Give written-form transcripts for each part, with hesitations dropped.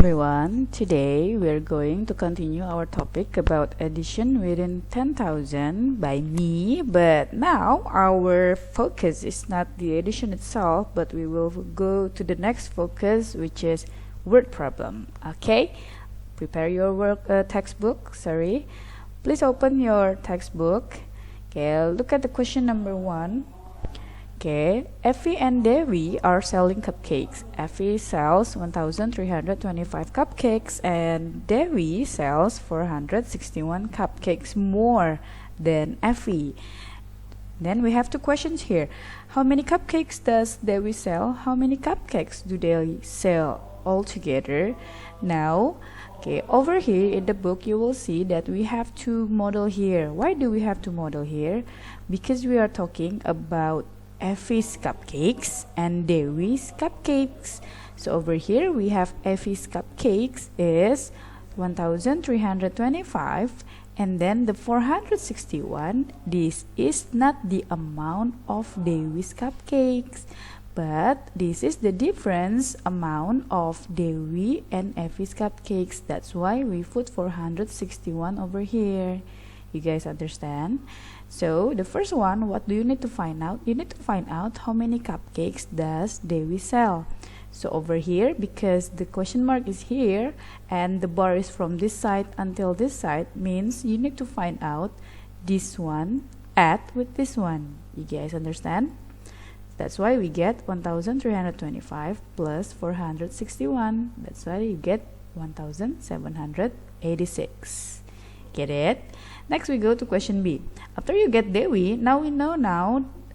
everyone. Today we're going to continue our topic about addition within 10,000 by me, but now our focus is not the addition itself, but we will go to the next focus, which is word problem. Okay, prepare your textbook. Please open your textbook. Okay, look at the question number 1. Okay, Effie and Dewi are selling cupcakes. Effie sells 1,325 cupcakes and Dewi sells 461 cupcakes more than Effie. Then we have two questions here. How many cupcakes does Dewi sell? How many cupcakes do they sell altogether? Now, okay, over here in the book you will see that we have to model here. Why do we have to model here? Because we are talking about Effie's cupcakes and Dewi's cupcakes. So over here we have Effie's cupcakes is 1,325 and then the 461. This is not the amount of Dewi's cupcakes, but this is the difference amount of Dewi and Effie's cupcakes. That's why we put 461 over here. You guys understand? So the first one, what do you need to find out? You need to find out how many cupcakes does Dewi sell. So over here, because the question mark is here and the bar is from this side until this side, means you need to find out this one add with this one. You guys understand? That's why we get 1,325 plus 461. That's why you get 1,786. Get it? Next we go to question B. After you get Dewi, now we know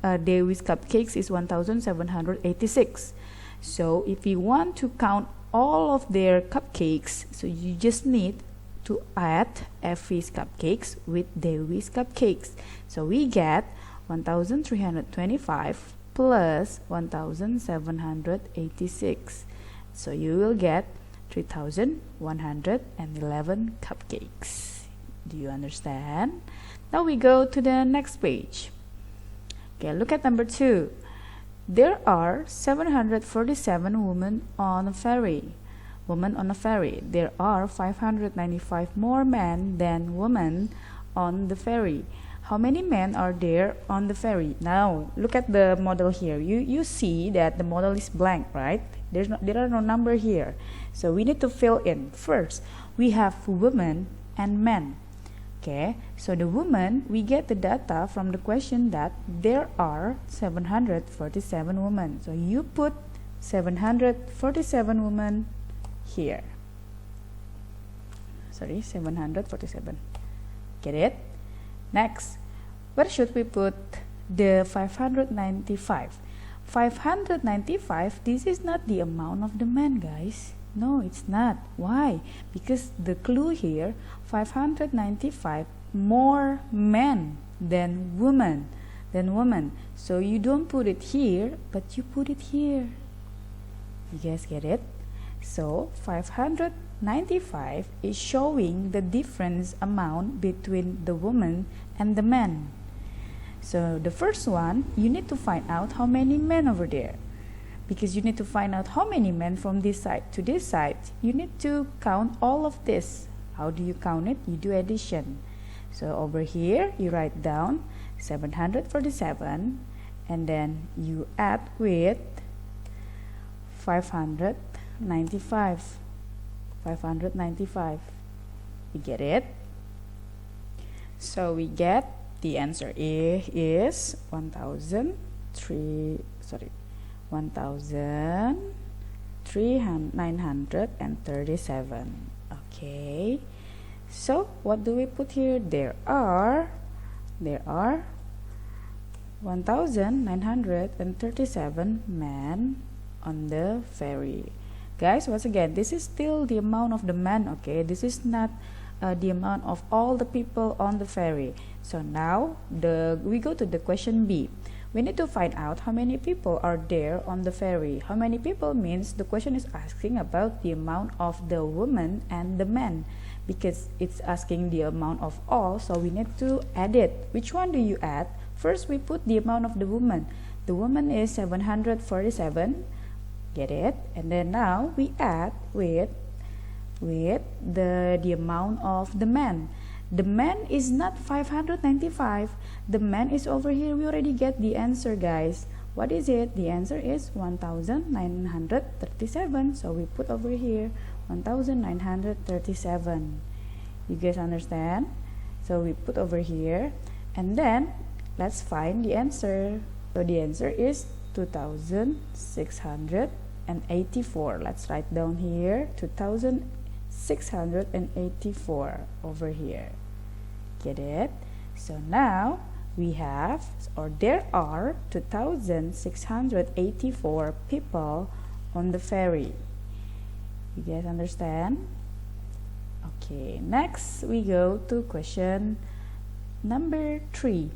Dewi's cupcakes is 1,786. So if you want to count all of their cupcakes, so you just need to add Effie's cupcakes with Dewi's cupcakes. So we get 1,325 plus 1,786. So you will get 3,111 cupcakes. Do you understand? Now we go to the next page. Okay, look at number 2. There are 747 women on a ferry. There are 595 more men than women on the ferry. How many men are there on the ferry? Now, look at the model here. You see that the model is blank, right? There are no number here. So we need to fill in. First, we have women and men. Okay, so the women, we get the data from the question that there are 747 women. So you put 747 women here. 747. Get it? Next, where should we put the 595? 595, this is not the amount of the men, guys. No, it's not. Why? Because the clue here, 595 more men than women. So you don't put it here, but you put it here. You guys get it? So 595 is showing the difference amount between the women and the men. So the first one, you need to find out how many men over there. Because you need to find out how many men from this side to this side. You need to count all of this. How do you count it? You do addition. So over here, you write down 747 and then you add with 595. You get it? So we get the answer is 1,937. Okay, so what do we put here? There are 1,937 men on the ferry. Guys, once again, this is still the amount of the men. Okay, this is not the amount of all the people on the ferry. So now we go to the question B. We need to find out how many people are there on the ferry. How many people means the question is asking about the amount of the women and the men. Because it's asking the amount of all, so we need to add it. Which one do you add? First, we put the amount of the woman. The woman is 747. Get it? And then now we add with with the amount of the man. The man is not 595. The man is over here. We already get the answer, guys. What is it? The answer is 1937. So we put over here 1937. You guys understand? So we put over here, and then let's find the answer. So the answer is 2684. Let's write down here 2684 over here. Get it? So now we have, or there are 2684 people on the ferry. You guys understand? Okay, next we go to question number 3.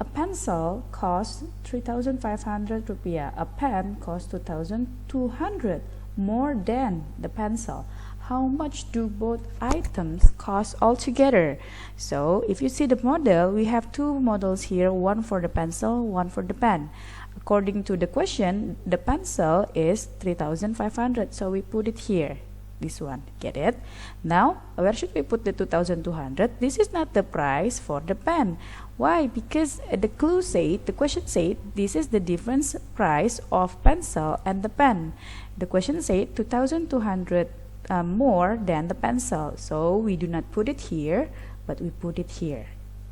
A pencil costs 3,500 rupiah. A pen costs 2,200, more than the pencil. How much do both items cost altogether? So if you see the model, we have two models here, one for the pencil, one for the pen. According to the question, the pencil is 3,500, so we put it here. This one, get it? Now, where should we put the 2,200? This is not the price for the pen. Why? Because the clue said, the question said, this is the difference price of pencil and the pen. The question said 2,200 more than the pencil. So we do not put it here, but we put it here.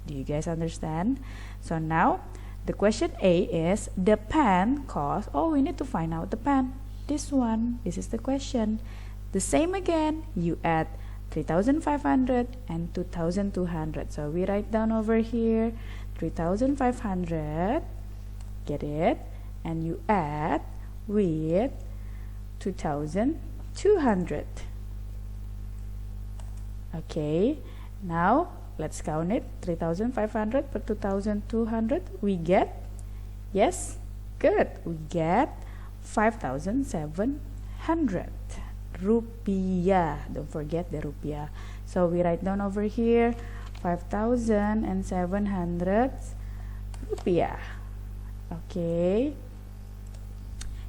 Do you guys understand? So now, the question A is, the pen cost, we need to find out the pen. This one, this is the question. The same again, you add 3,500 and 2,200. So we write down over here 3,500, get it? And you add with 2,200. Okay, now let's count it. 3,500 per 2,200, we get, yes, good, we get 5,700 rupiah. Don't forget the rupiah. So we write down over here 5,700 rupiah. Okay,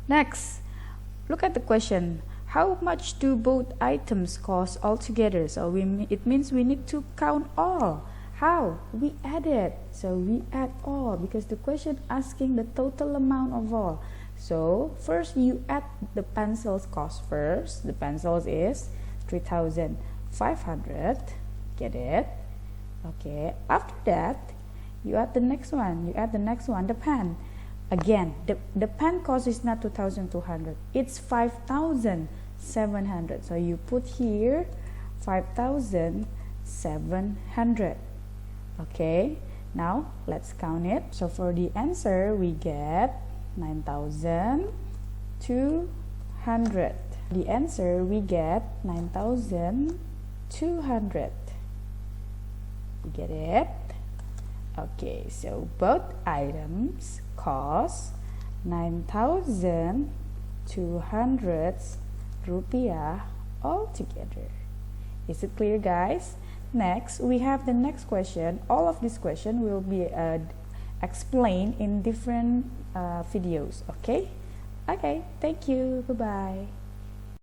next, look at the question. How much do both items cost altogether? So it means we need to count all. How? We add it. So we add all because the question asking the total amount of all. So first you add the pencil's cost first. The pencils is 3,500. Get it? Okay. After that, you add the next one. The pen. Again, the pen cost is not 2,200. It's 5,700. So you put here 5,700. Okay. Now let's count it. So for the answer, we get 9,200. The answer, we get 9,200. You get it? Okay, so both items cost 9,200 rupiah altogether. Is it clear, guys? Next, we have the next question. All of this question will be explained in different videos. Okay, thank you. Bye bye.